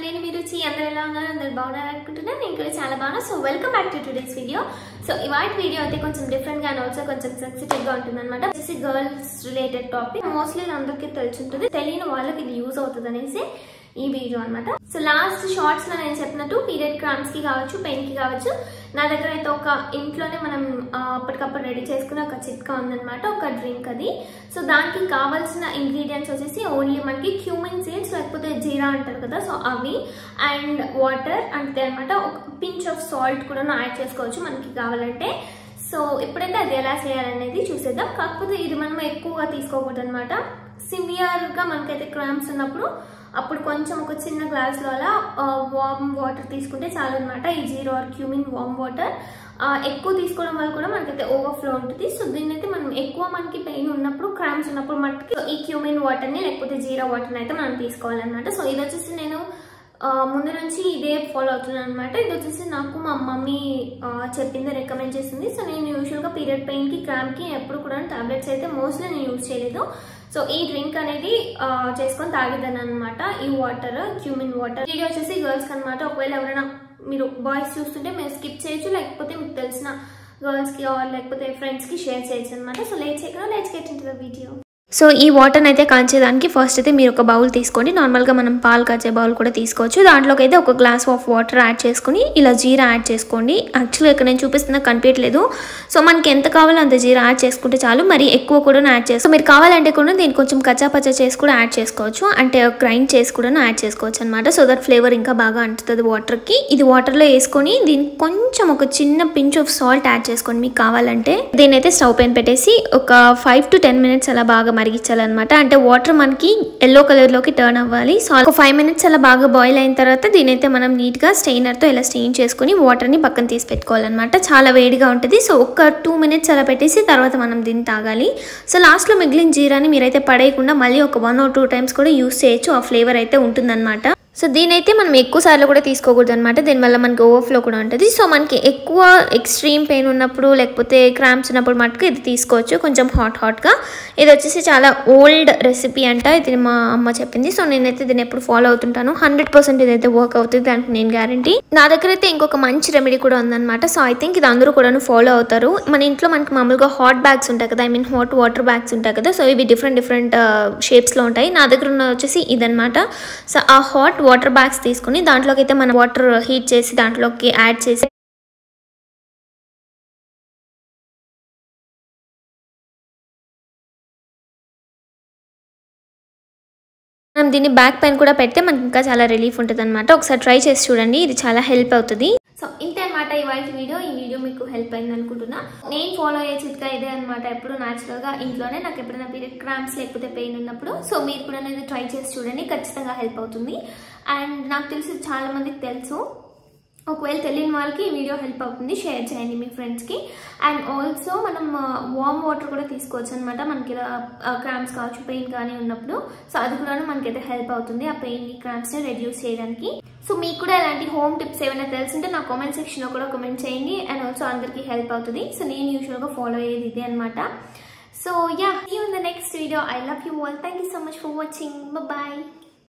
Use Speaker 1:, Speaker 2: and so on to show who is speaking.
Speaker 1: నేను మీ రుచి అందరూ ఎలా ఉన్నారు అందరూ బాగున్నారు అనుకుంటున్నా నేను కూడా చాలా బాగున్నా so welcome back to today's video so ఇవాల్టి వీడియో అయితే కొంచెం డిఫరెంట్ గా అండ్ ఆల్సో కొంచెం సెన్సిటివ్ గా ఉంటుందన్నమాట వచ్చేసి గర్ల్స్ రిలేటెడ్ టాపిక్ మోస్ట్లీ అందరికీ తెలుసుంటుంది తెలియని వాళ్ళకి ఇది యూజ్ అవుతుంది అనేసి ఈ వీడియో అన్నమాట సో లాస్ట్ షార్ట్స్ లో నేను చెప్పినట్టు పీరియడ్ క్రాంప్స్ కి కావచ్చు పెయిన్ కి కావచ్చు నా దగ్గర అయితే ఒక ఇంట్లోనే మనం అప్పటికప్పుడు రెడీ చేసుకునే ఒక చిట్కా ఉందన్నమాట ఒక డ్రింక్ అది సో దానికి కావాల్సిన ఇంగ్రీడియంట్స్ వచ్చేసి ఓన్లీ మనకి క్యూమిన్ సీడ్స్ లేకపోతే జీరా అంటారు కదా సో అవి అండ్ వాటర్ అంతే అనమాట ఒక పించ్ ఆఫ్ సాల్ట్ కూడా యాడ్ చేసుకోవచ్చు మనకి కావాలంటే సో ఇప్పుడైతే అది ఎలా చేయాలనేది చూసేద్దాం కాకపోతే ఇది మనం ఎక్కువగా తీసుకోకూడదు అనమాట సివియర్ గా మనకైతే క్రాంప్స్ ఉన్నప్పుడు అప్పుడు కొంచెం ఒక చిన్న గ్లాస్ లో అలా వార్మ్ వాటర్ తీసుకుంటే చాలు అనమాట ఈ zero or cumin warm water ఎక్కువ తీసుకోవడం వల్ల కూడా మనకైతే ఓవర్ఫ్లో ఉంటుంది సో దీన్ని అయితే మనం ఎక్కువ మనకి పెయిన్ ఉన్నప్పుడు క్రాంప్స్ ఉన్నప్పుడు మనకి ఈ క్యూమిన్ వాటర్ ని లేకపోతే జీరా వాటర్ అయితే మనం తీసుకోవాలన్నమాట సో ఇది వచ్చేసి నేను ముందు నుంచి ఇదే ఫాలో అవుతున్నాను అనమాట ఇది వచ్చేసి నాకు మా మమ్మీ చెప్పింది రికమెండ్ చేసింది సో నేను యూజువల్గా పీరియడ్ పెయిన్ కి క్రాంప్ కి ఎప్పుడు కూడా టాబ్లెట్స్ అయితే మోస్ట్లీ నేను యూజ్ చేయలేదు సో ఈ డ్రింక్ అనేది చేసుకొని తాగేదాన్ని అనమాట ఈ వాటర్ క్యూమిన్ వాటర్ ఇది వచ్చేసి గర్ల్స్ అనమాట ఒకవేళ ఎవరైనా మీరు బాయ్స్ చూస్తుంటే మీరు స్కిప్ చేయొచ్చు లేకపోతే మీకు తెలిసిన గర్ల్స్ కి లేకపోతే ఫ్రెండ్స్ కి షేర్ చేయొచ్చు అనమాట సో లేట్ చేయకుండా let's get into the video so ఈ వాటర్ని అయితే కాంచేదానికి ఫస్ట్ అయితే మీరు ఒక బౌల్ తీసుకోండి నార్మల్గా మనం పాలు కాచే బౌల్ కూడా తీసుకోవచ్చు దాంట్లోకి అయితే ఒక గ్లాస్ ఆఫ్ వాటర్ యాడ్ చేసుకుని ఇలా జీరా యాడ్ చేసుకోండి యాక్చువల్గా ఇక్కడ నేను చూపిస్తున్నా కనిపించట్లేదు సో మనకి ఎంత కావాలో అంత జీరా యాడ్ చేసుకుంటే చాలు మరి ఎక్కువ కూడా యాడ్ చేసుకో మీరు కావాలంటే కూడా దీన్ని కొంచెం కచ్చాపచ్చా చేసి కూడా యాడ్ చేసుకోవచ్చు అంటే గ్రైండ్ చేసి కూడా యాడ్ చేసుకోవచ్చు అనమాట సో దట్ ఫ్లేవర్ ఇంకా బాగా అంటుతుంది వాటర్కి ఇది వాటర్లో వేసుకొని దీనికి కొంచెం ఒక చిన్న పించ్ ఆఫ్ సాల్ట్ యాడ్ చేసుకోండి మీకు కావాలంటే దీని అయితే స్టవ్ పైన పెట్టేసి ఒక 5 to 10 minutes అలా బాగా మరిగించాలన్నమాట అంటే వాటర్ మనకి ఎల్లో కలర్ లోకి టర్న్ అవ్వాలి సో ఒక 5 minutes అలా బాగా బాయిల్ అయిన తర్వాత దీనైతే మనం నీట్ గా స్టెయినర్ తో ఇలా స్టెయిన్ చేసుకుని వాటర్ ని పక్కన తీసి పెట్టుకోవాలన్నమాట చాలా వేడిగా ఉంటుంది సో ఒక 2 minutes అలా పెట్టేసి తర్వాత మనం దీన్ని తాగాలి సో లాస్ట్ లో మిగిలిన జీరాని మీరైతే పడేయకుండా మళ్ళీ ఒక 1 or 2 times కూడా యూస్ చేయొచ్చు ఆ ఫ్లేవర్ అయితే ఉంటుందన్నమాట సో దీనైతే మనం ఎక్కువ సార్లు కూడా తీసుకోకూడదు అనమాట దీనివల్ల మనకి ఓవర్ఫ్లో కూడా ఉంటుంది సో మనకి ఎక్కువ ఎక్స్ట్రీమ్ పెయిన్ ఉన్నప్పుడు లేకపోతే క్రాంప్స్ ఉన్నప్పుడు మటుకు ఇది తీసుకోవచ్చు కొంచెం హాట్గా ఇది వచ్చేసి చాలా ఓల్డ్ రెసిపీ అంట ఇది మా అమ్మ చెప్పింది సో నేనైతే దీన్ని ఎప్పుడు ఫాలో అవుతుంటాను 100% ఇదైతే వర్క్ అవుతుంది దానికి నేను గ్యారంటీ నా దగ్గర అయితే ఇంకొక మంచి రెమెడీ కూడా ఉందన్నమాట సో ఐ థింక్ ఇది అందరూ కూడా ఫాలో అవుతారు మన ఇంట్లో మనకి మామూలుగా హాట్ బ్యాగ్స్ ఉంటాయి కదా I mean hot water bags ఉంటాయి కదా సో ఇవి డిఫరెంట్ షేప్స్లో ఉంటాయి నా దగ్గర ఉన్న వచ్చేసి ఇదనమాట సో ఆ హాట్ వాటర్ బ్యాగ్స్ తీసుకుని దాంట్లోకి అయితే మనం వాటర్ హీట్ చేసి దాంట్లోకి యాడ్ చేసి మనం దీన్ని బ్యాక్ పైన కూడా పెడితే మనకి ఇంకా చాలా రిలీఫ్ ఉంటుంది అనమాట ఒకసారి ట్రై చేసి చూడండి ఇది చాలా హెల్ప్ అవుతుంది సో ఇంతే అనమాట ఇవాళ ఈ వీడియో మీకు హెల్ప్ అయింది అనుకుంటున్నా నేను ఫాలో అయ్యే చిట్కా ఇదే అనమాట ఎప్పుడు న్యాచురల్ గా ఇంట్లోనే నాకు ఎప్పుడైనా పీరియడ్ క్రాంప్స్ లేకపోతే పెయిన్ ఉన్నప్పుడు సో మీరు కూడా ఇది ట్రై చేసి చూడండి ఖచ్చితంగా హెల్ప్ అవుతుంది అండ్ నాకు తెలిసి చాలా మందికి తెలుసు ఒకవేళ తెలియని వాళ్ళకి ఈ వీడియో హెల్ప్ అవుతుంది షేర్ చేయండి మీ ఫ్రెండ్స్కి అండ్ ఆల్సో మనం వార్మ్ వాటర్ కూడా తీసుకోవచ్చు అనమాట మనకి ఇలా క్రాంప్స్ కావచ్చు పెయిన్ కానీ ఉన్నప్పుడు సో అది కూడా మనకైతే హెల్ప్ అవుతుంది ఆ పెయిన్ క్రాంప్స్ని రెడ్యూస్ చేయడానికి సో మీకు కూడా ఇలాంటి హోమ్ టిప్స్ ఏమైనా తెలుసుంటే నా కామెంట్ సెక్షన్లో కూడా కామెంట్ చేయండి అండ్ ఆల్సో అందరికీ హెల్ప్ అవుతుంది సో నేను యూజువల్గా ఫాలో అయ్యేది ఇదే అనమాట so ya see you in the next video I love you all thank you so much for watching bye